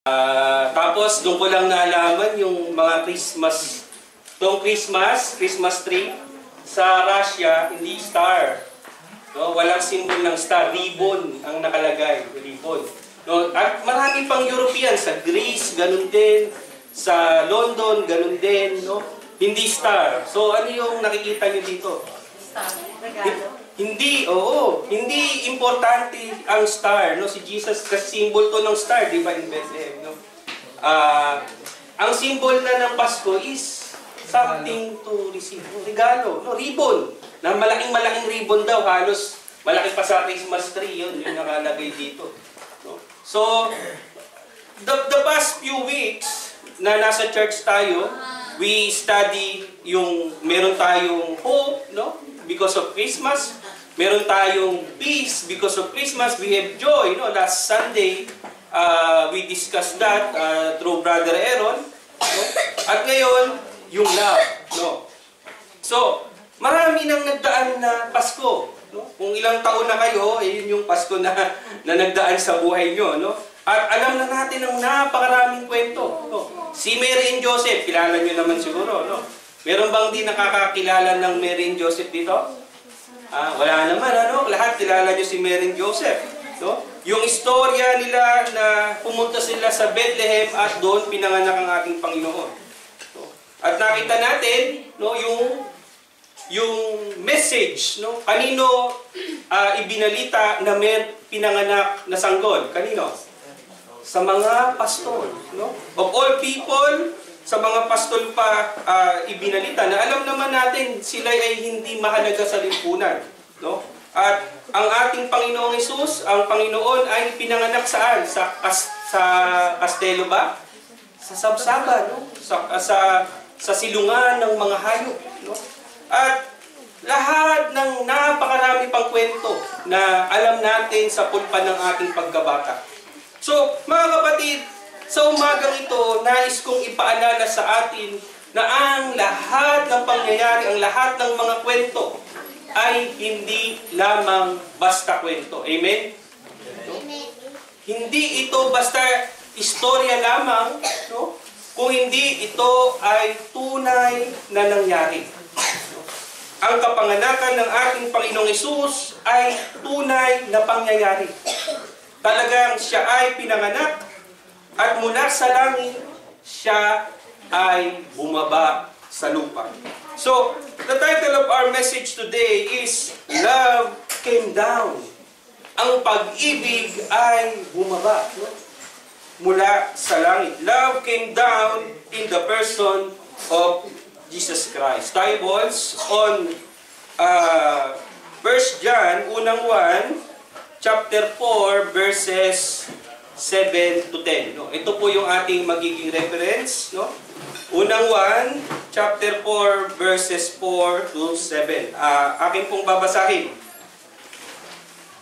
Tapos doon ko lang nalaman yung mga Christmas, Christmas tree sa Russia, hindi star. No, walang symbol ng star, ribbon ang nakalagay, ribbon. No, at marami pang European, sa Greece, ganun din, sa London, ganun din, no? Hindi star. So ano yung nakikita niyo dito? Star, regalo. Hindi, oo, hindi importante ang star, no? Si Jesus, kasi symbol to ng star, di ba, in Bethlehem, no? Ang symbol na ng Pasko is something to receive, regalo, no? Ribbon, na malaking ribbon daw, halos malaki pa sa Christmas tree, yun, yung nakalagay dito, no? So, the past few weeks na nasa church tayo, we study yung meron tayong hope, no? Because of Christmas. Meron tayong peace because of Christmas. We have joy. No? Last Sunday, we discussed that through Brother Aaron. No? At ngayon, yung love. No? So, marami nang nagdaan na Pasko. No? Kung ilang taon na kayo, yun yung Pasko na nagdaan sa buhay nyo. No? At alam na natin ang napakaraming kwento. No? Si Mary and Joseph, kilala nyo naman siguro. No? Meron bang di nakakakilala ng Mary and Joseph dito? Wala naman, ano? Lahat kilala nyo si Mary and Joseph. No? Yung istorya nila na pumunta sila sa Bethlehem at doon pinanganak ang ating Panginoon. No? At nakita natin, no, yung message, no? Kanino ibinalita na may pinanganak na sanggol? Kanino? Sa mga pastor. No? Of all people, sa mga pastol pa ibinalita na alam naman natin sila ay hindi mahalaga sa lipunan, no? At ang ating Panginoong Hesus, ang Panginoon ay pinanganak saan? Sa kastelo ba? Sa sabsaba, no? Sa silungan ng mga hayop, no? At lahat ng napakarami pang kwento na alam natin sa pulpa ng ating pagkabata. So, mga kapatid, sa umagang ito, nais kong ipaalala sa atin na ang lahat ng pangyayari, ang lahat ng mga kwento ay hindi lamang basta kwento. Amen? No? Hindi ito basta istorya lamang, no? Kung hindi ito ay tunay na nangyari. No? Ang kapanganakan ng ating Panginoong Hesus ay tunay na pangyayari. Talagang siya ay pinanganak. At mula sa langit, siya ay bumaba sa lupa. So, the title of our message today is Love Came Down. Ang pag-ibig ay bumaba, no? Mula sa langit. Love came down in the person of Jesus Christ. Tayo, boys, on 1 John, unang 1, chapter 4, verses 7 to 10. No? Ito po yung ating magiging reference. No? Unang 1, chapter 4, verses 4 to 7. Akin pong babasahin.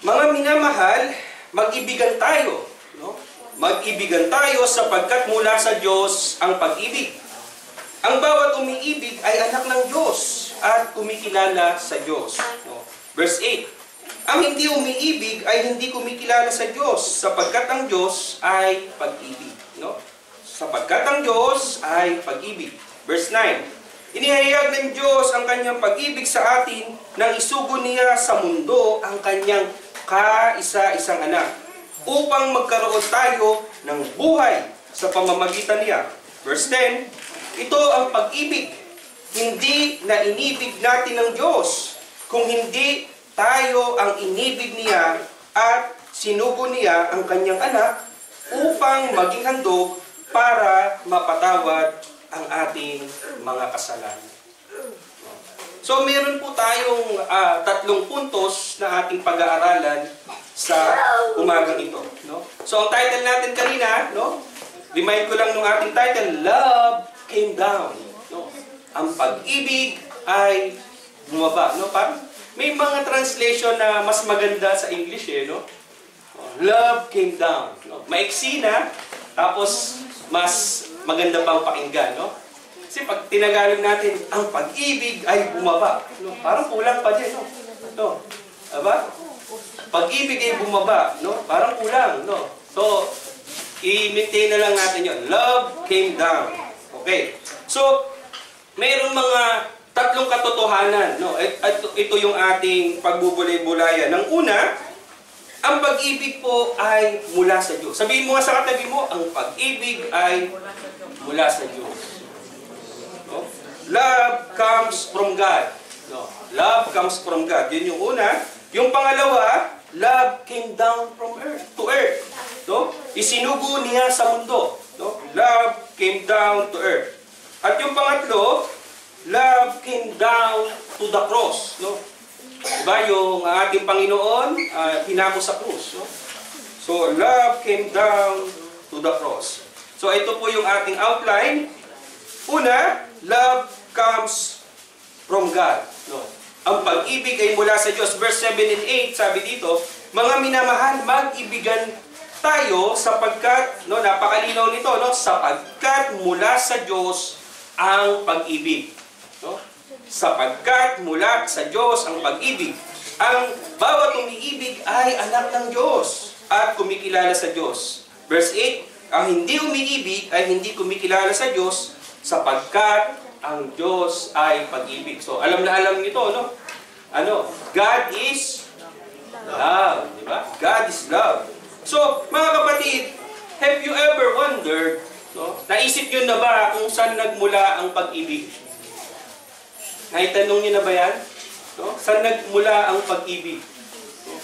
Mga minamahal, mag-ibigan tayo. No? Mag-ibigan tayo sapagkat mula sa Diyos ang pag-ibig. Ang bawat umiibig ay anak ng Diyos at kumikilala sa Diyos. No? Verse 8. Ang hindi umiibig ay hindi kumikilala sa Diyos, sapagkat ang Diyos ay pag-ibig. No? Sapagkat ang Diyos ay pag-ibig. Verse 9. Inihayag ng Diyos ang kanyang pag-ibig sa atin nang isugo niya sa mundo ang kanyang kaisa-isang anak, upang magkaroon tayo ng buhay sa pamamagitan niya. Verse 10. Ito ang pag-ibig. Hindi na inibig natin ng Diyos, kung hindi tayo ang inibig niya at sinugo niya ang kanyang anak upang maging handog para mapatawad ang ating mga kasalanan. So, meron po tayong 3 puntos na ating pag-aaralan sa umagang ito. No? So, ang title natin kanina, no? Remind ko lang ng ating title, Love Came Down. No? Ang pag-ibig ay bumaba. No? Parang may mga translation na mas maganda sa English, no? Love came down. No? Maiksi na, tapos mas maganda pang pakinggan, no? Kasi pag tinagalog natin, ang pag-ibig ay bumaba. No? Parang kulang pa din, no? No? Diba? Pag-ibig ay bumaba, no? Parang kulang, no? So, I-maintain na lang natin yun. Love came down. Okay. So, mayroong mga tatlong katotohanan. No? Ito yung ating pagbubulay-bulayan. Ng una, ang pag-ibig po ay mula sa Diyos. Sabihin mo nga sa katabi mo, ang pag-ibig ay mula sa Diyos. No? Love comes from God. No? Love comes from God. Yun yung una. Yung pangalawa, love came down from earth to earth. No? Isinugo niya sa mundo. No? Love came down to earth. At yung pangatlo, love came down to the cross. No? Diba? Yung ating Panginoon, hinako sa krus. No? So, love came down to the cross. So, ito po yung ating outline. Una, love comes from God. No? Ang pag-ibig ay mula sa Diyos. Verse 7 and 8, sabi dito, mga minamahal, mag-ibigan tayo sapagkat, no, napakalinaw nito, no, sapagkat mula sa Diyos ang pag-ibig. No? Sapagkat mula sa Diyos ang pag-ibig. Ang bawat umiibig ay anak ng Diyos at kumikilala sa Diyos. Verse 8, ang hindi umiibig ay hindi kumikilala sa Diyos sapagkat ang Diyos ay pag-ibig. So, alam na alam nito, no? God is love. Diba? God is love. So, mga kapatid, have you ever wondered, no? Naisip nyo na ba kung saan nagmula ang pag-ibig? Naitanong nyo na ba yan? No? Saan nagmula ang pag-ibig? No?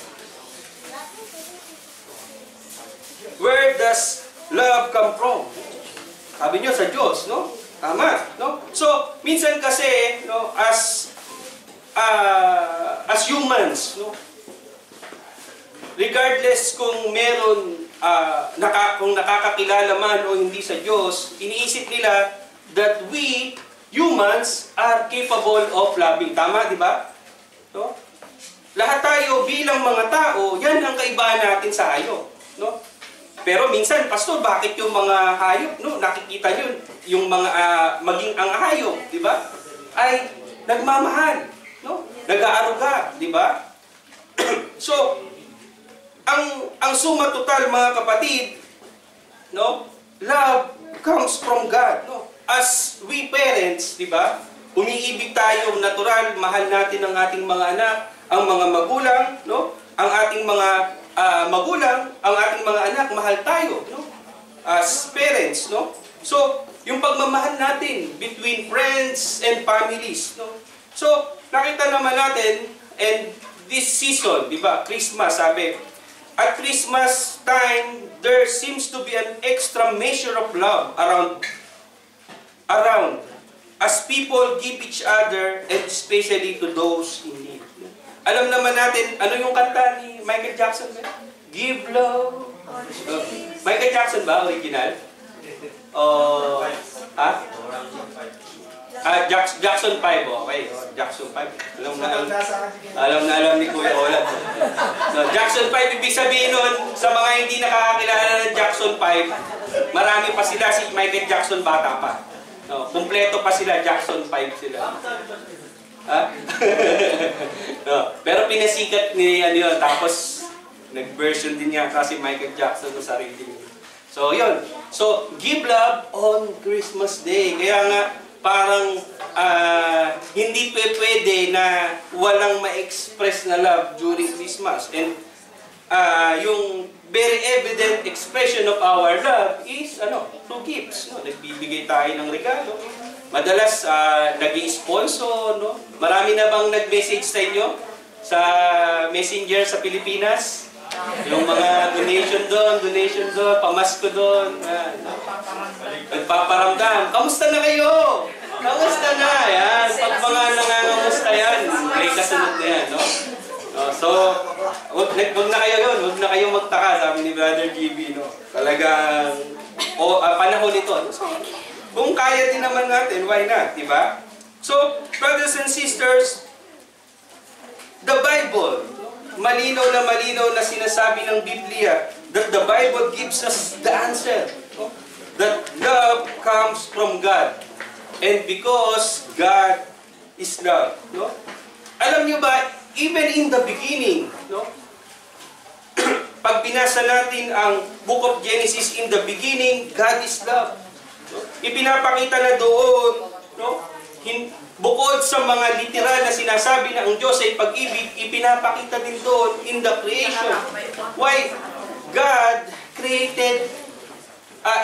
Where does love come from? Sabi nyo, sa Diyos, no? Tama, no? So, minsan kasi, no, as humans, no? Regardless kung meron, kung nakakakilala man o hindi sa Diyos, iniisip nila that we, humans, are capable of loving. Tama, di ba? No? Lahat tayo bilang mga tao, yan ang kaibahan natin sa hayop. No? Pero minsan, Pastor, bakit yung mga hayop, no, nakikita yun, yung mga, maging ang hayop, di ba? Ay nagmamahal, no? Nag-aaruga, di ba? So, ang suma total, mga kapatid, no? Love comes from God, no? As we parents, di ba? Umiibig tayo, natural, mahal natin ang ating mga anak, ang mga magulang, no? Ang ating mga magulang, ang ating mga anak, mahal tayo, no? As parents, no? So, yung pagmamahal natin between friends and families, no? So, nakita naman natin, and this season, di ba, Christmas, sabi, at Christmas time, there seems to be an extra measure of love around as people give each other, and especially to those in need. Alam naman natin, ano yung kanta ni Michael Jackson? Give love. Michael Jackson ba, original? Jackson 5, okay. Jackson 5. Alam ni Kuya Ola. So, Jackson 5, ibig sabihin nun, sa mga hindi nakakakilala ng Jackson 5, marami pa sila, si Michael Jackson bata pa. No, kumpleto pa sila, Jackson 5 sila. Ha? No, pero pinasikat ni yun, tapos nag-version din niya kasi Michael Jackson ng sarili niya. So, yun. So, give love on Christmas Day. Kaya nga, parang hindi pwede na walang ma-express na love during Christmas. And yung very evident expression of our love is, two gifts. No? Nagbibigay tayo ng regalo. Madalas, nag-i-sponsor, no? Marami na bang nag-message sa inyo sa Messenger sa Pilipinas? Yung mga donation doon, pamasko doon. Nagpaparamdam. Kamusta na kayo? Kamusta na? Yan. Pag mga nangangamusta yan, may kasunod na yan, no? So, wag na kayo yun. Wag na kayo magtaka, sabi ni Brother GB, no? Talagang, panahon ito. So, kung kaya din naman natin, why not? Diba? So, brothers and sisters, the Bible, malinaw na sinasabi ng Biblia that the Bible gives us the answer. No? That love comes from God. And because God is love. No? Alam niyo ba, even in the beginning, no? pag binasa natin ang Book of Genesis, in the beginning, God is love. No? Ipinapakita na doon, no? Bukod sa mga literal na sinasabi na ang Diyos ay pag-ibig, ipinapakita din doon in the creation. Why? God created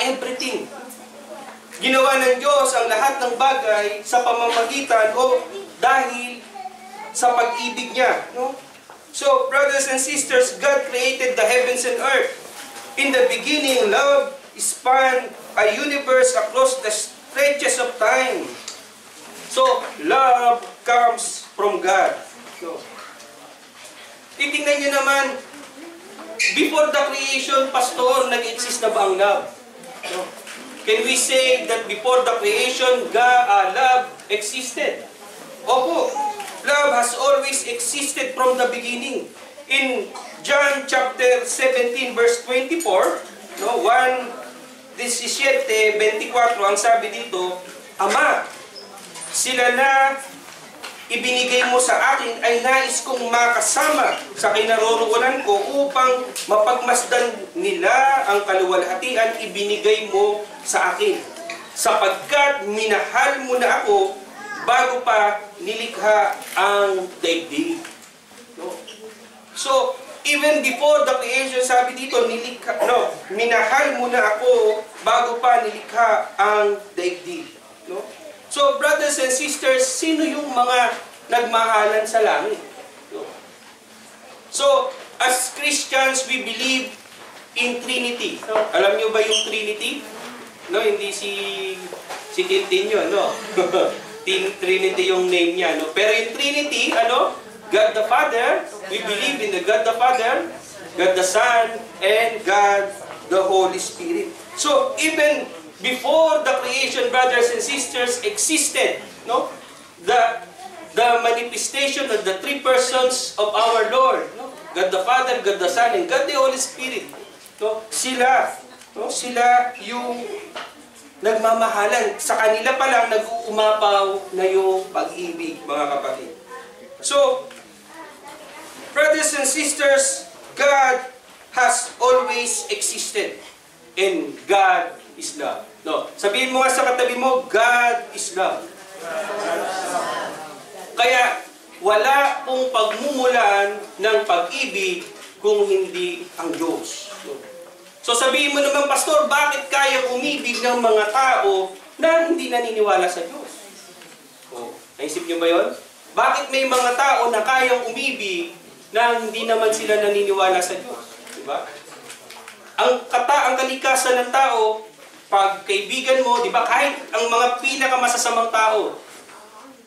everything. Ginawa ng Diyos ang lahat ng bagay sa pamamagitan o dahil sa pag-ibig niya. No? So, brothers and sisters, God created the heavens and earth. In the beginning, love spanned a universe across the stretches of time. So, love comes from God. So, titingnan nyo naman, before the creation, Pastor, nag-exist na ba ang love? No? Can we say that before the creation, love existed? Opo, love has always existed from the beginning. In John chapter 17, verse 24, no, 1:17-24, ang sabi dito, Ama, sila na ibinigay mo sa akin ay nais kong makasama sa kinaroroonan ko upang mapagmasdan nila ang kaluwalhatian ibinigay mo sa akin. Sapagkat minahal mo na ako bago pa nilikha ang daigdig. No? So, even before the creation, sabi dito, minahal mo na ako bago pa nilikha ang daigdig. No? So, brothers and sisters, sino yung mga nagmahalan sa langit? No? So, as Christians, we believe in Trinity. No? Alam niyo ba yung Trinity? No, hindi si Tintin yun, no? Trinity yung name niya, no? Pero yung Trinity, God the Father, we believe in the God the Father, God the Son, and God the Holy Spirit. So, even before the creation, brothers and sisters, existed, no? The manifestation of the three persons of our Lord, no? God the Father, God the Son, and God the Holy Spirit. No? Sila yung nagmamahalan. Sa kanila pa lang nag-uumapaw na yung pag-ibig, mga kapatid. So, brothers and sisters, God has always existed, and God is love. No, sabihin mo nga sa katabi mo, God is love. Kaya, wala pong pagmumulan ng pag-ibig kung hindi ang Diyos. So sabihin mo naman, Pastor, bakit kaya umibig ng mga tao na hindi naniniwala sa Diyos? Naisip niyo ba yun? Bakit may mga tao na kayang umibig na hindi naman sila naniniwala sa Diyos? Diba? Ang kalikasan ng tao, pag kaibigan mo, di ba, kahit ang mga pinakamasasamang tao,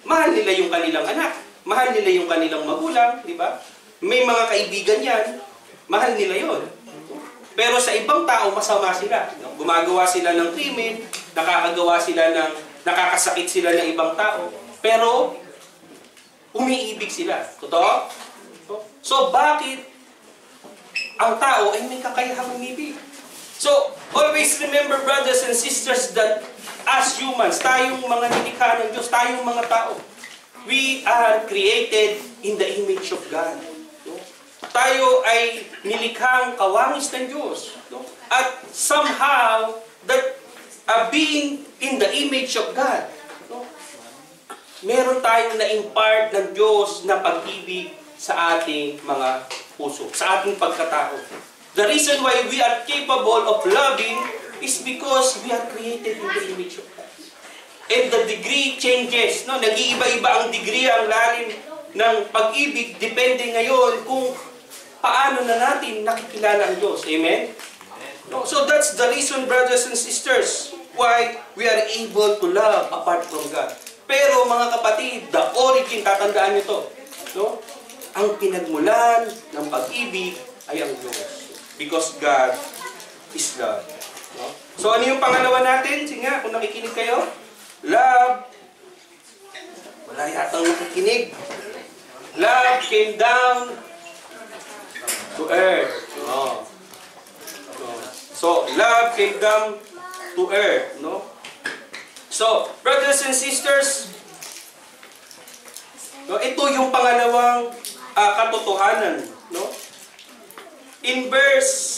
mahal nila yung kanilang anak, mahal nila yung kanilang magulang, di ba? May mga kaibigan yan, mahal nila yon. Pero sa ibang tao, masama sila. Gumagawa sila ng krimen, nakakasakit sila ng ibang tao, pero umiibig sila. Totoo? So, bakit ang tao ay may kakayahang umibig? So, always remember, brothers and sisters, that as humans, tayong mga nilikha ng Diyos, tayong mga tao, we are created in the image of God. No? Tayo ay nilikhang kawangis ng Diyos. No? At somehow, that being in the image of God, no? Meron tayong na-impart ng Diyos na pag-ibig sa ating mga puso, sa ating pagkatao. The reason why we are capable of loving is because we are created in the image of God. And the degree changes. No? Nag-iiba-iba ang degree, ang lalim ng pag-ibig. Depende ngayon kung paano na natin nakikilala ang Diyos. Amen? No? So that's the reason, brothers and sisters, why we are able to love apart from God. Pero mga kapatid, the origin, tatandaan nyo to. No? Ang pinagmulan ng pag-ibig ay ang Diyos. Because God is love. No? So, ano yung pangalawa natin? Sige nga, kung nakikinig kayo. Love. Wala yatang nakikinig. Love came down to earth. No. So, love came down to earth. No? So, brothers and sisters, no, ito yung pangalawang katotohanan. No? in verse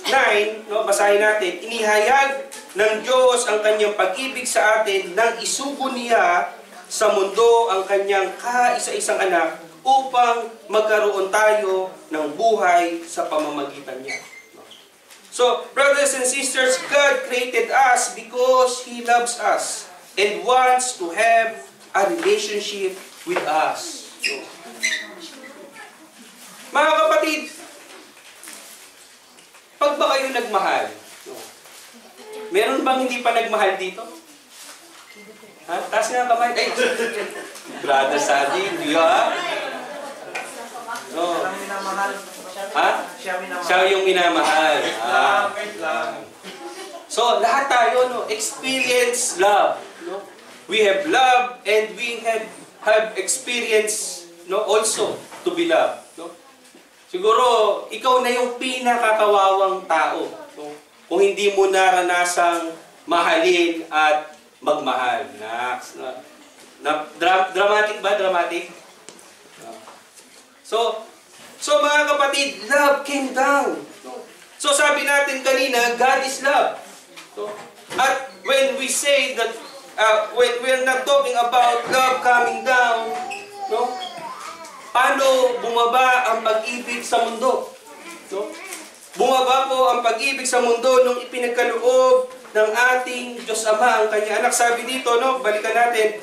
9, no, basahin natin, inihayag ng Diyos ang kanyang pag-ibig sa atin nang isugo niya sa mundo ang kanyang kaisa-isang anak upang magkaroon tayo ng buhay sa pamamagitan niya. So, brothers and sisters, God created us because He loves us and wants to have a relationship with us. So, mga kapatid, pag ba kayo nagmahal? Meron bang hindi pa nagmahal dito? Ha? Taas nga kamay. Ay! Brother Sadi, hindi ha? No. Ha? Siya yung minamahal. So, lahat tayo, no, experience love. No? We have love and we have experience, no, also to be loved. No? Siguro, ikaw na yung pinakakawawang tao. No? Kung hindi mo naranasang mahalin at magmahal. Dramatic ba? Dramatic? So mga kapatid, love came down. So sabi natin kanina, God is love. At when we say that, when we're not talking about love coming down, no? Paano bumaba ang pag-ibig sa mundo? No? Bumaba po ang pag-ibig sa mundo nung ipinagkaloob ng ating Diyos Ama, ang kanyang anak. Sabi dito, no, balikan natin,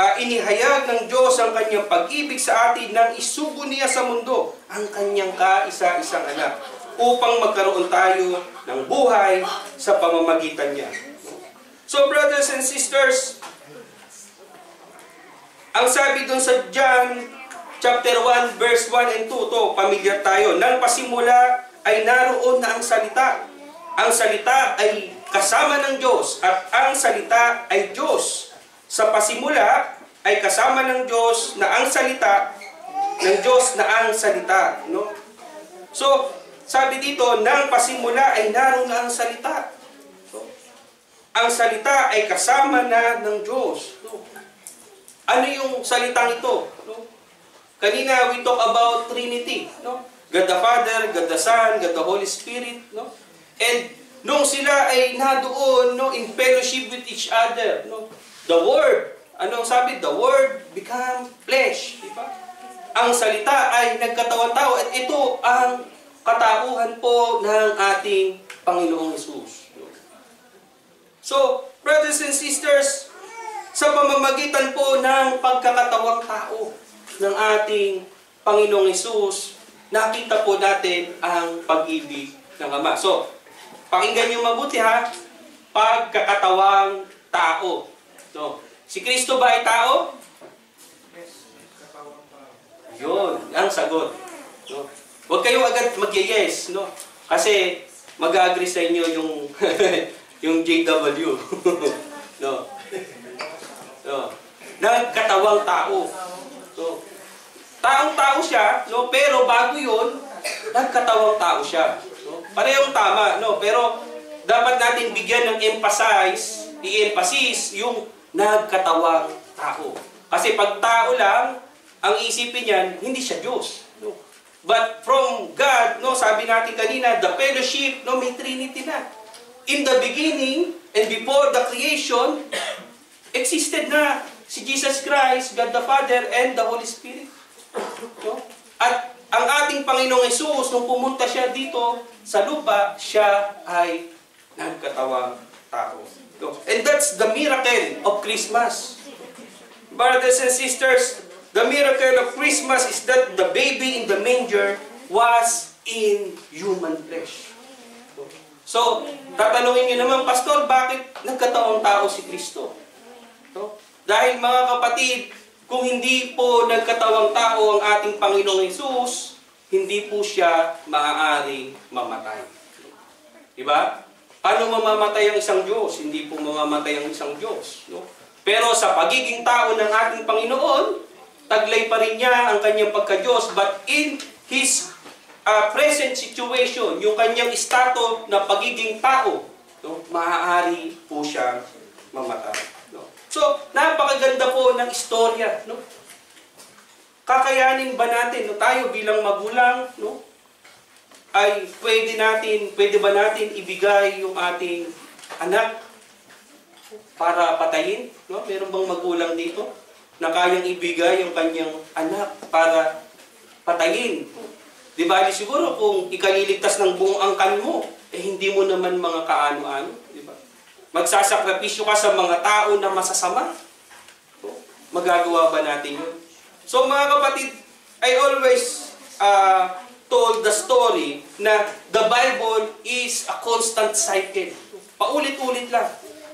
inihayag ng Diyos ang kanyang pag-ibig sa atin nang isugo niya sa mundo ang kanyang kaisa-isang anak upang magkaroon tayo ng buhay sa pamamagitan niya. So brothers and sisters, ang sabi doon sa John chapter 1 verse 1 and 2, to pamilyar tayo. Nang pasimula ay naroon na ang salita. Ang salita ay kasama ng Diyos at ang salita ay Diyos. Sa pasimula ay kasama ng Diyos na ang salita, ng Diyos na ang salita. No? So, sabi dito, nang pasimula ay naroon na ang salita. So, ang salita ay kasama na ng Diyos. No? Ano yung salitang ito? No? Kanina, we talk about Trinity. No? God the Father, God the Son, God the Holy Spirit. No? And nung sila ay nadoon, no, in fellowship with each other, no? The Word, anong sabi? The Word become flesh. Diba? Ang salita ay nagkatawang tao at ito ang katauhan po ng ating Panginoong Hesus. So, brothers and sisters, sa pamamagitan po ng pagkakatawang tao ng ating Panginoong Hesus, nakita po natin ang pag-ibig ng Ama. So, pakinggan niyo mabuti ha, pagkakatawang tao. So, si Kristo ba ay tao? Yes, katawang tao. Yun, ang sagot. No? Huwag kayo agad mag-yes, no? Kasi mag-agree sa inyo yung yung JW. No. No. Nagkatawang tao. So, taong-tao siya, no? Pero bago yun, nagkatawang tao siya. No? Parehong tama, no? Pero dapat natin bigyan ng i-emphasize yung nagkatawang tao. Kasi pag tao lang, ang isipin niyan, hindi siya Diyos. No? But from God, no, sabi natin kanina, the fellowship, no, may Trinity na. In the beginning, and before the creation, existed na si Jesus Christ, God the Father, and the Holy Spirit. No? At ang ating Panginoong Hesus, nung pumunta siya dito sa lupa, siya ay nagkatawang tao. No? And that's the miracle of Christmas. Brothers and sisters, the miracle of Christmas is that the baby in the manger was in human flesh. So, tatanungin niyo naman, Pastor, bakit nagkatawang tao si Kristo? No? Dahil mga kapatid, kung hindi po nagkatawang tao ang ating Panginoong Hesus, hindi po siya maaaring mamatay. Diba? Paano mamamatay ang isang Diyos? Hindi po mamamatay ang isang Diyos. No? Pero sa pagiging tao ng ating Panginoon, taglay pa rin niya ang kanyang pagka-Diyos. But in His present situation, yung kanyang estado na pagiging tao, no, maaari po siyang mamatay. No? So, napakaganda po ng istorya. No? Kakayanin ba natin, no, tayo bilang magulang, no, ay pwede ba natin ibigay yung ating anak para patayin? No? Meron bang magulang dito na kayang ibigay yung kanyang anak para patayin? Di ba, siguro kung ikaliligtas ng buong angkan mo, hindi mo naman mga kaano-ano, di ba? Magsasakripisyo ka sa mga tao na masasama. No? Magagawa ba natin yun? So mga kapatid, I always told the story na the Bible is a constant cycle. Paulit-ulit lang.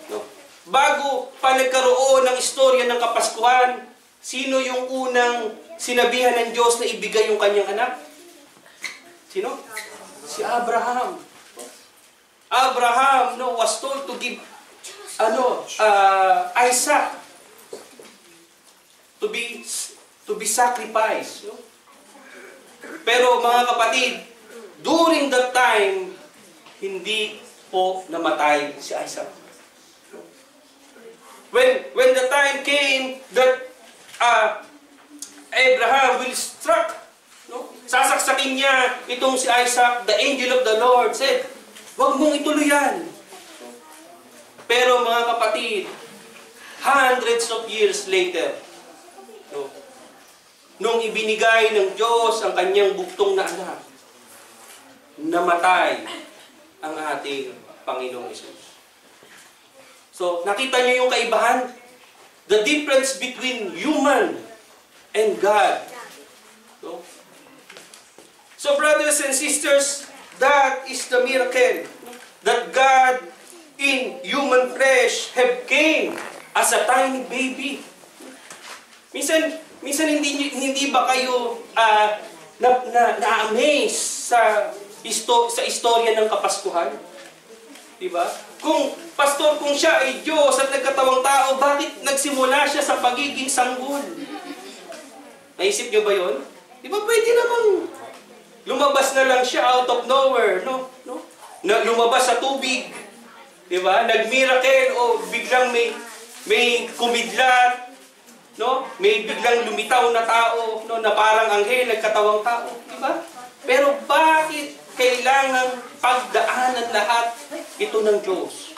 No? Bago pa nagkaroon ng istorya ng Kapaskuhan, sino yung unang sinabihan ng Diyos na ibigay yung kanyang anak? Sino? Si Abraham. Abraham was told to give Isaac to be sacrificed. No? Pero mga kapatid, during that time, hindi po namatay si Isaac. When the time came that Abraham will struck, no? Sasaksakin niya itong si Isaac, the angel of the Lord said, "Huwag mong ituloy yan." Pero mga kapatid, hundreds of years later, no, nung ibinigay ng Diyos ang kanyang buktong na anak, namatay ang ating Panginoong Hesus. So, nakita niyo yung kaibahan? The difference between human and God. No? So, brothers and sisters, that is the miracle. That God in human flesh have came as a tiny baby. Minsan hindi ba kayo na-amaze sa istorya ng Kapaskuhan? Diba? Kung siya ay Diyos at nagkatawang tao, bakit nagsimula siya sa pagiging sanggol? Naisip niyo ba yun? Diba pwede namang lumabas na lang siya out of nowhere, no? Lumabas sa tubig, diba? Nag-miracle o biglang may kumidlat, no? May biglang lumitaw na tao, no, na parang anghel, nagkatawang tao, diba? Pero bakit kailangang pagdaanan lahat ito ng Diyos?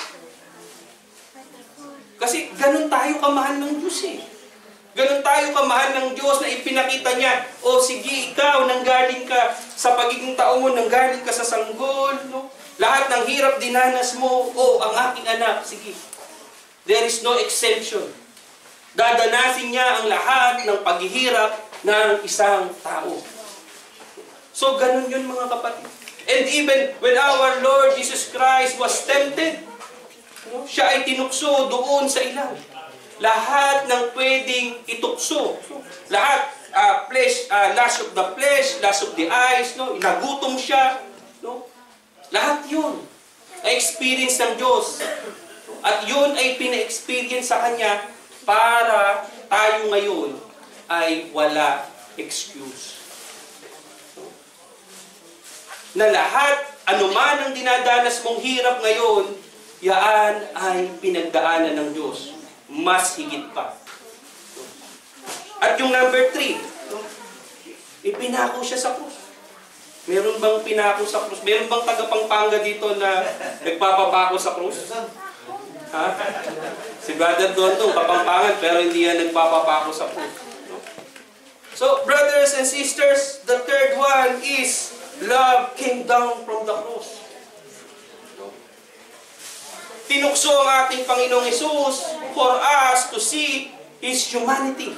Kasi ganun tayo kamahal ng Diyos eh. Ganun tayo kamahal ng Diyos na ipinakita niya, o sige, ikaw, nanggaling ka sa pagiging tao mo, nanggaling ka sa sanggol, no? Lahat ng hirap dinanas mo, ang aking anak, sige. There is no exemption. Dadanasin niya ang lahat ng paghihirap ng isang tao. So, ganun yun mga kapatid. And even when our Lord Jesus Christ was tempted, no, siya ay tinukso doon sa ilaw. Lahat ng pwedeng itukso. Lahat, lust of the flesh, lust of the eyes, no, nagutom siya. No? Lahat yun ay experience ng Diyos. At yun ay pina-experience sa Kanya para tayo ngayon ay wala excuse. Na lahat, anuman ang dinadanas mong hirap ngayon, yaan ay pinagdaanan ng Diyos. Mas higit pa. At yung number 3, ipinako siya sa krus. Meron bang pinako sa krus? Meron bang taga-Pampanga dito na nagpapapako sa krus? Ha? Si Brother Dontong, Kapampangan, pero hindi yan nagpapapako sa krus. So, brothers and sisters, the third one is love came down from the cross. Tinukso ang ating Panginoong Hesus for us to see His humanity.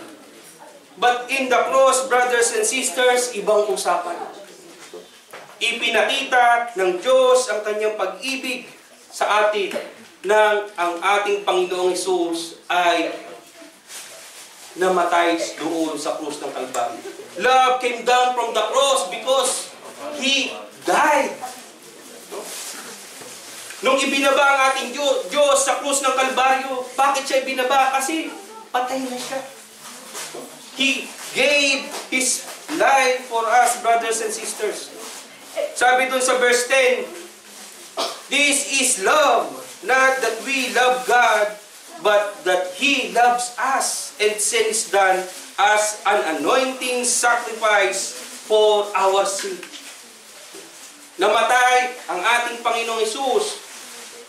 But in the cross, brothers and sisters, ibang usapan. Ipinakita ng Diyos ang kanyang pag-ibig sa atin nang ang ating Panginoong Hesus ay namatay doon sa krus ng Kalbaryo. Love came down from the cross because He died. Nung ibinaba ang ating Diyos sa krus ng Kalbaryo, bakit siya ibinaba? Kasi patay na siya. He gave His life for us, brothers and sisters. Sabi dun sa verse 10, this is love, not that we love God, but that He loves us and sends done as an anointing sacrifice for our sin. namatay ang ating Panginoong Hesus.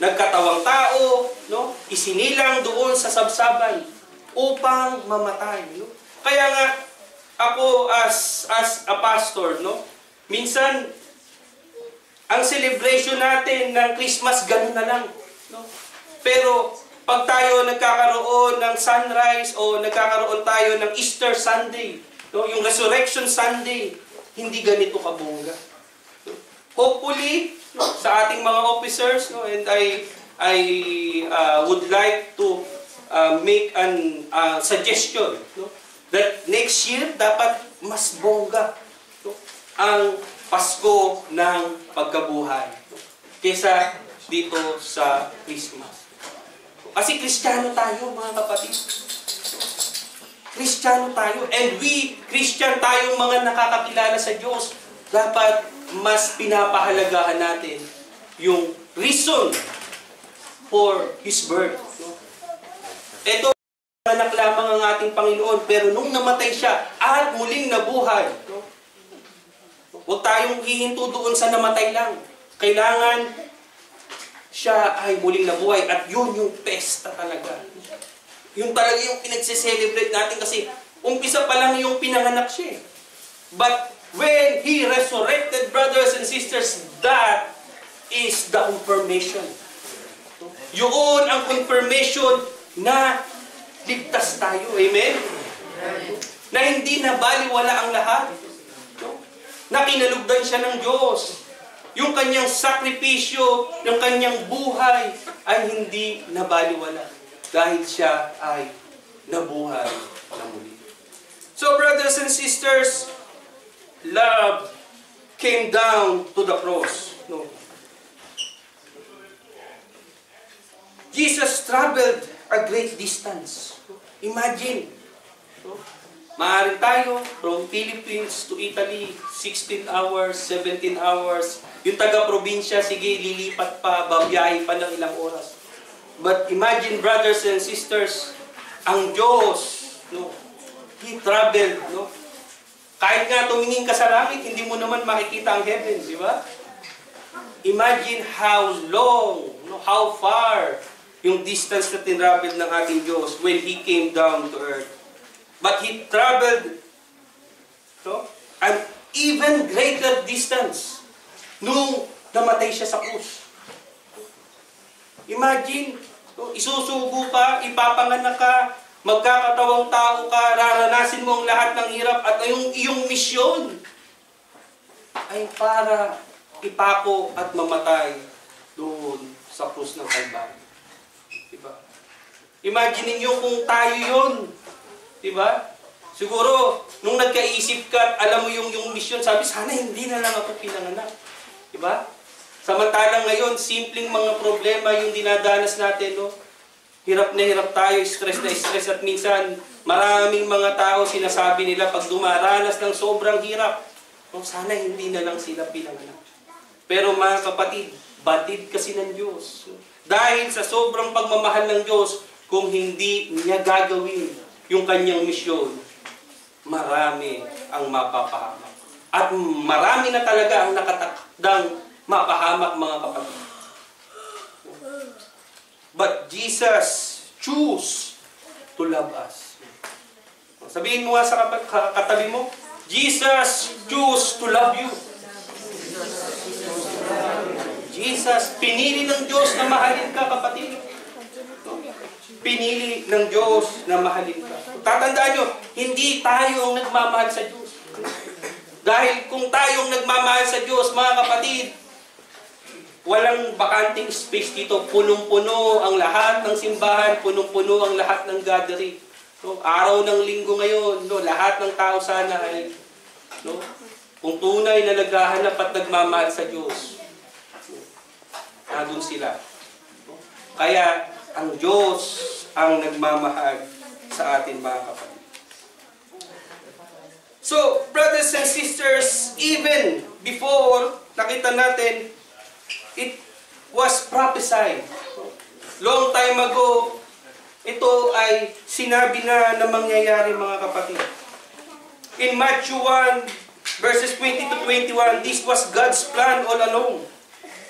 Nagkatawang tao, no? Isinilang doon sa sabsaban upang mamatay. No? Kaya nga, ako as a pastor, no? Minsan, ang celebration natin ng Christmas, ganun na lang. No? Pero, pag tayo nagkakaroon ng sunrise o nagkakaroon tayo ng Easter Sunday, no? Yung Resurrection Sunday, hindi ganito kabongga. No? Hopefully, no, sa ating mga officers, no, and I would like to make an suggestion, no, that next year dapat mas bongga, no, ang Pasko ng pagkabuhay, no, kesa dito sa Christmas. Kasi Kristiyano tayo, mga kapatid. Kristiyano tayo, and we, Christian tayong mga nakakakilala sa Diyos, dapat mas pinapahalagahan natin yung reason for His birth. No? Ito, anak lamang ang ating Panginoon, pero nung namatay siya at muling nabuhay, no? Huwag tayong hihinto doon sa namatay lang. Kailangan siya ay muling nabuhay at yun yung pesta talaga. Yung talaga yung pinagse-celebrate natin kasi umpisa pa lang yung pinanganak siya. But when He resurrected, brothers and sisters, that is the confirmation. Yun ang confirmation na ligtas tayo. Amen? Na hindi nabaliwala ang lahat. Na kinalugdan siya ng Diyos. Yung kanyang sakripisyo, yung kanyang buhay ay hindi nabaliwala. Dahil siya ay nabuhay na muli. So brothers and sisters, love came down to the cross. No. Jesus traveled a great distance. Imagine, no? Maaari tayo from Philippines to Italy, 16 hours, 17 hours. Yung taga-probinsya, sige, lilipat pa, babiyahe pa ng ilang oras. But imagine, brothers and sisters, ang Diyos, no, He traveled, no? Kahit nga tumingin ka sa langit, hindi mo naman makikita ang heaven, di ba? Imagine how long, no, how far yung distance na tinravel ng ating Diyos when He came down to earth. But He traveled, no, an even greater distance nung namatay siya sa krus. Imagine, no, isusugo ka, ipapanganak ka, magkakatawang tao ka, raranasin mo ang lahat ng hirap at yung iyong misyon ay para ipako at mamatay doon sa krus ng Kalbaryo. Diba? Imagine niyo kung tayo yun. Diba? Siguro, nung nagkaisip ka at alam mo yung misyon, sabi, sana hindi na lang ako pinanganak. Diba? Samantalang ngayon, simpleng mga problema yung dinadanas natin, no? Hirap na hirap tayo, stress na stress, at minsan, maraming mga tao sinasabi nila pag dumaranas ng sobrang hirap, no, sana hindi na lang sila pinanganak. Pero mga kapatid, batid kasi ng Diyos. Dahil sa sobrang pagmamahal ng Diyos, kung hindi niya gagawin yung kanyang misyon, marami ang mapapahamak. At marami na talaga ang nakatakdang mapahamak, mga kapatid. But Jesus choose to love us. Sabihin mo nga sa katabi mo, Jesus choose to love you. Jesus, pinili ng Diyos na mahalin ka, kapatid. Pinili ng Diyos na mahalin ka. Tatandaan nyo, hindi tayo ang nagmamahal sa Diyos. Dahil kung tayong nagmamahal sa Diyos, mga kapatid, walang bakanting space dito. Punong-puno ang lahat ng simbahan, punong-puno ang lahat ng gathering. No? Araw ng linggo ngayon, no? Lahat ng tao sana ay, no? Kung tunay na naghahanap at nagmamahal sa Diyos, nandun sila. No? Kaya, ang Diyos ang nagmamahal sa atin, mga kapatid. So, brothers and sisters, even before nakita natin, it was prophesied. Long time ago, ito ay sinabi na mangyayari, mga kapatid. In Matthew 1, verses 20 to 21, this was God's plan all along.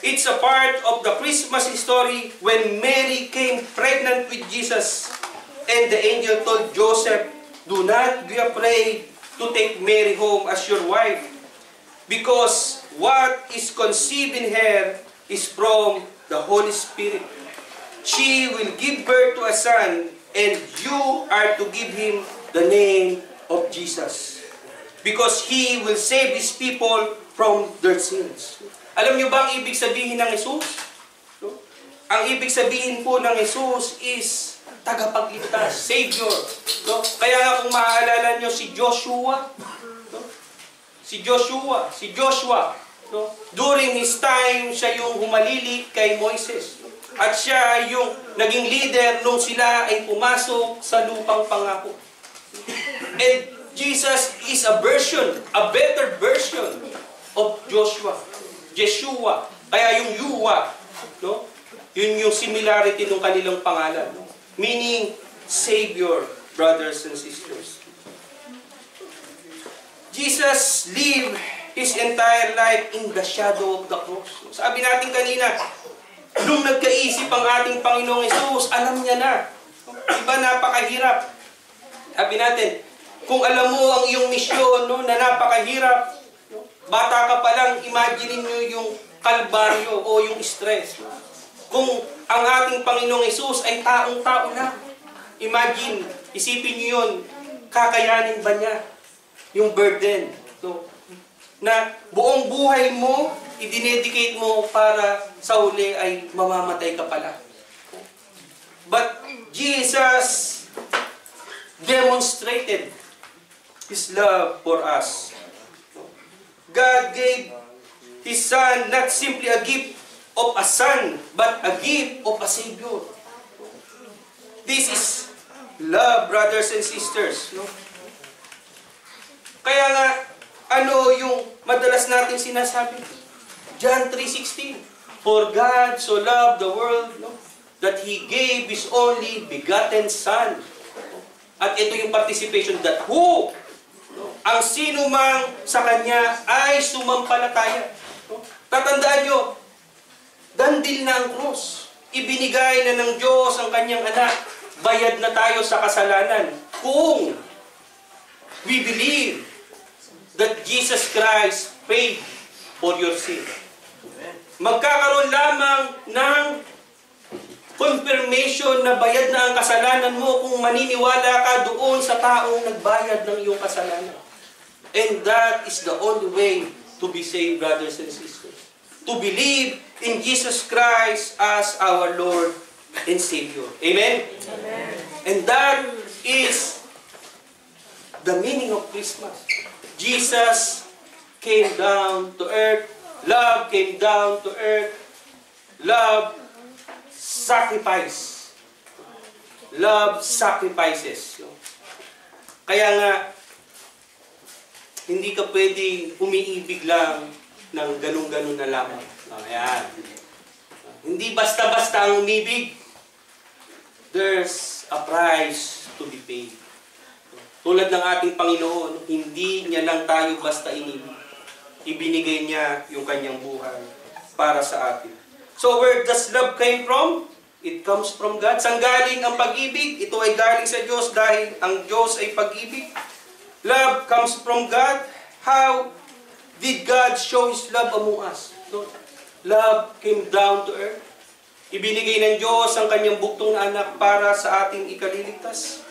It's a part of the Christmas story when Mary came pregnant with Jesus and the angel told Joseph, do not be afraid to take Mary home as your wife because what is conceived in her is from the Holy Spirit. She will give birth to a son and you are to give him the name of Jesus because he will save his people from their sins. Alam niyo ba ang ibig sabihin ng Jesus? No? Ang ibig sabihin po ng Jesus is tagapagligtas, Savior. No? Kaya nga kung maaalala niyo si Joshua, no? si Joshua, no? During his time, siya yung humalili kay Moises. At siya yung naging leader nung sila ay pumasok sa lupang pangako. And Jesus is a better version of Joshua. Kaya yung Yuwa, no? Yun yung similarity ng kanilang pangalan. No? Meaning, Savior, brothers and sisters. Jesus lived His entire life in the shadow of the cross. Sabi natin kanina, nung nagkaisip ang ating Panginoong Hesus, alam niya na. Diba napakahirap? Sabi natin, kung alam mo ang iyong misyon, no, na napakahirap, bata ka pa lang, imagine nyo yung kalbaryo o yung stress. Kung ang ating Panginoong Hesus ay taong-tao lang, imagine, isipin nyo yun, kakayanin ba niya yung burden? No? Na buong buhay mo, idinedicate mo para sa huli ay mamamatay ka pala. But Jesus demonstrated His love for us. God gave His Son not simply a gift of a son, but a gift of a Savior. This is love, brothers and sisters. No? Kaya nga, ano yung madalas natin sinasabi? John 3:16. For God so loved the world, no, that He gave His only begotten Son. At ito yung participation that who? No, ang sino mang sa Kanya ay sumampalataya. No? Tatandaan nyo, dandil na ang krus. Ibinigay na ng Diyos ang Kanyang anak. Bayad na tayo sa kasalanan. Kung we believe that Jesus Christ paid for your sin. Magkakaroon lamang ng confirmation na bayad na ang kasalanan mo kung maniniwala ka doon sa taong nagbayad ng iyong kasalanan. And that is the only way to be saved, brothers and sisters. To believe in Jesus Christ as our Lord and Savior. Amen? Amen. And that is the meaning of Christmas. Jesus came down to earth. Love came down to earth. Love sacrifice. Love sacrifices. Kaya nga, hindi ka pwedeng umiibig lang ng ganun-ganun na lamang. Ayan. Hindi basta-basta ang umibig. There's a price to be paid. Tulad ng ating Panginoon, hindi niya lang tayo basta inibig. Ibinigay niya yung kanyang buhay para sa atin. So where does love came from? It comes from God. Saan galing ang pag-ibig? Ito ay galing sa Diyos dahil ang Diyos ay pag-ibig. Love comes from God. How did God show His love among us? So, love came down to earth. Ibinigay ng Diyos ang kanyang buktong na anak para sa ating ikaliligtas.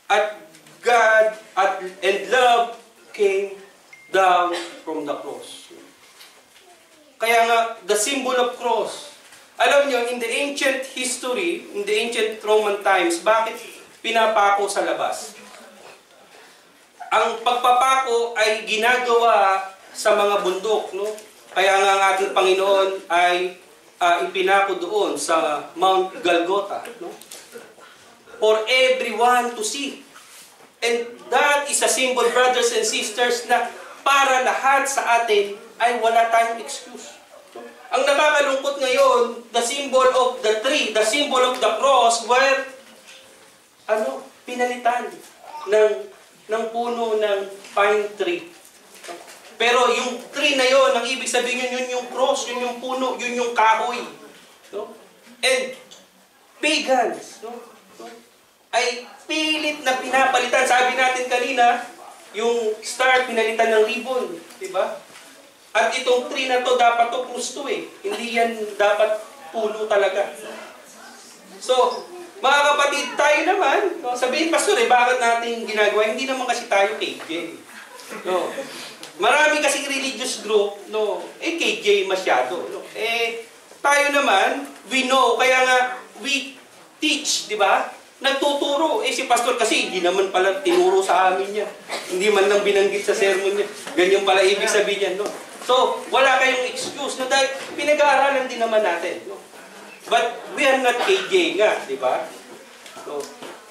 At God and love came down from the cross. Kaya nga, the symbol of cross. Alam nyo, in the ancient history, in the ancient Roman times, bakit pinapako sa labas? Ang pagpapako ay ginagawa sa mga bundok, no? Kaya nga ang ating Panginoon ay ipinako doon sa Mount Golgotha, no? For everyone to see. And that is a symbol, brothers and sisters, na para lahat sa atin ay wala tayong excuse. Ang nakakalungkot ngayon, the symbol of the tree, the symbol of the cross, were pinalitan ng puno ng pine tree. Pero yung tree na yon, ang ibig sabihin yun yung cross, yun yung puno, yun yung kahoy. No? And pagans, no? Ay pilit na pinapalitan. Sabi natin kanina, yung star pinalitan ng ribbon, di ba? At itong tree na to, dapat to pusto eh. Hindi yan dapat puno talaga. So, mga kapatid, tayo naman, no? Sabihin, Pastor, bakit natin ginagawa? Hindi naman kasi tayo KJ. No? Marami kasing religious group, no? KJ masyado. No? Tayo naman, we know, kaya nga, we teach, di ba? Nagtuturo. Si pastor kasi hindi naman pala tinuro sa amin niya. Hindi man lang binanggit sa sermon niya. Ganyan pala ibig sabihin niya, no? So, wala kayong excuse, no? Dahil pinag-aaralan din naman natin, no? But we are not KJ nga, di ba?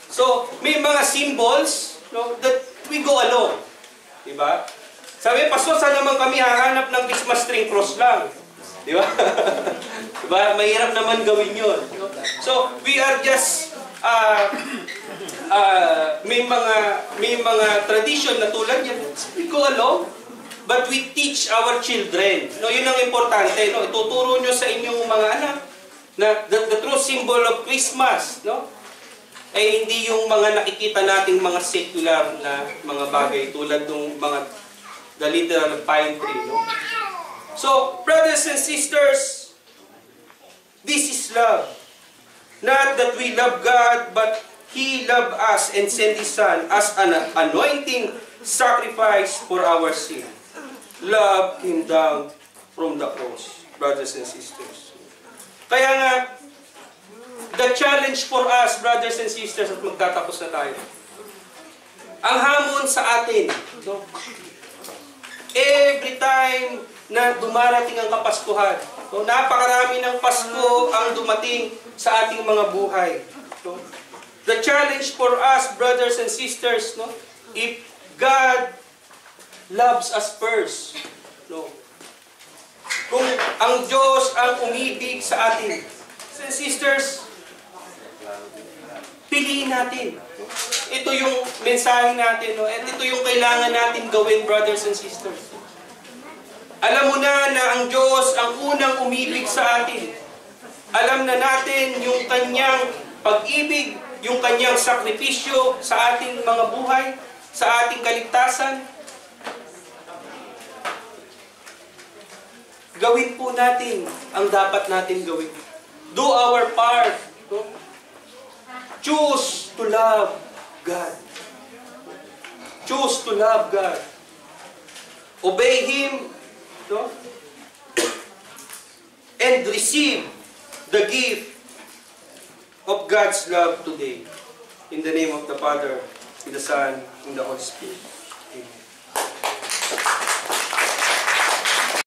So, may mga symbols, no, that we go along. Di ba? Sabi, pastor, saan naman kami hahanap ng Christmas tree cross lang? Di ba? Diba? Mahirap naman gawin yun. So, we are just may mga tradition na tulad yan. We go along, but we teach our children. No, yun ang importante. No? Ituturo nyo sa inyong mga anak na the true symbol of Christmas, no? Ay hindi yung mga nakikita nating mga secular na mga bagay tulad ng mga the literal pine tree, no? So, brothers and sisters, this is love. Not that we love God, but He loved us and sent His Son as an anointing sacrifice for our sin. Love came down from the cross, brothers and sisters. Kaya nga, the challenge for us, brothers and sisters, at magtatapos na tayo. Ang hamon sa atin, no? Every time na dumarating ang Kapaskuhan, no? Napakarami ng Pasko ang dumating sa ating mga buhay. No? The challenge for us, brothers and sisters, no? If God loves us first, no? Kung ang Diyos ang umibig sa atin, sisters, piliin natin. Ito yung mensahe natin, no? At ito yung kailangan natin gawin, brothers and sisters. Alam mo na ang Diyos ang unang umibig sa atin. Alam na natin yung kanyang pag-ibig, yung kanyang sakripisyo sa ating mga buhay, sa ating kaligtasan. Gawin po natin ang dapat natin gawin. Do our part. No? Choose to love God. Choose to love God. Obey Him. No? And receive the gift of God's love today. In the name of the Father, in the Son, in the Holy Spirit. Amen.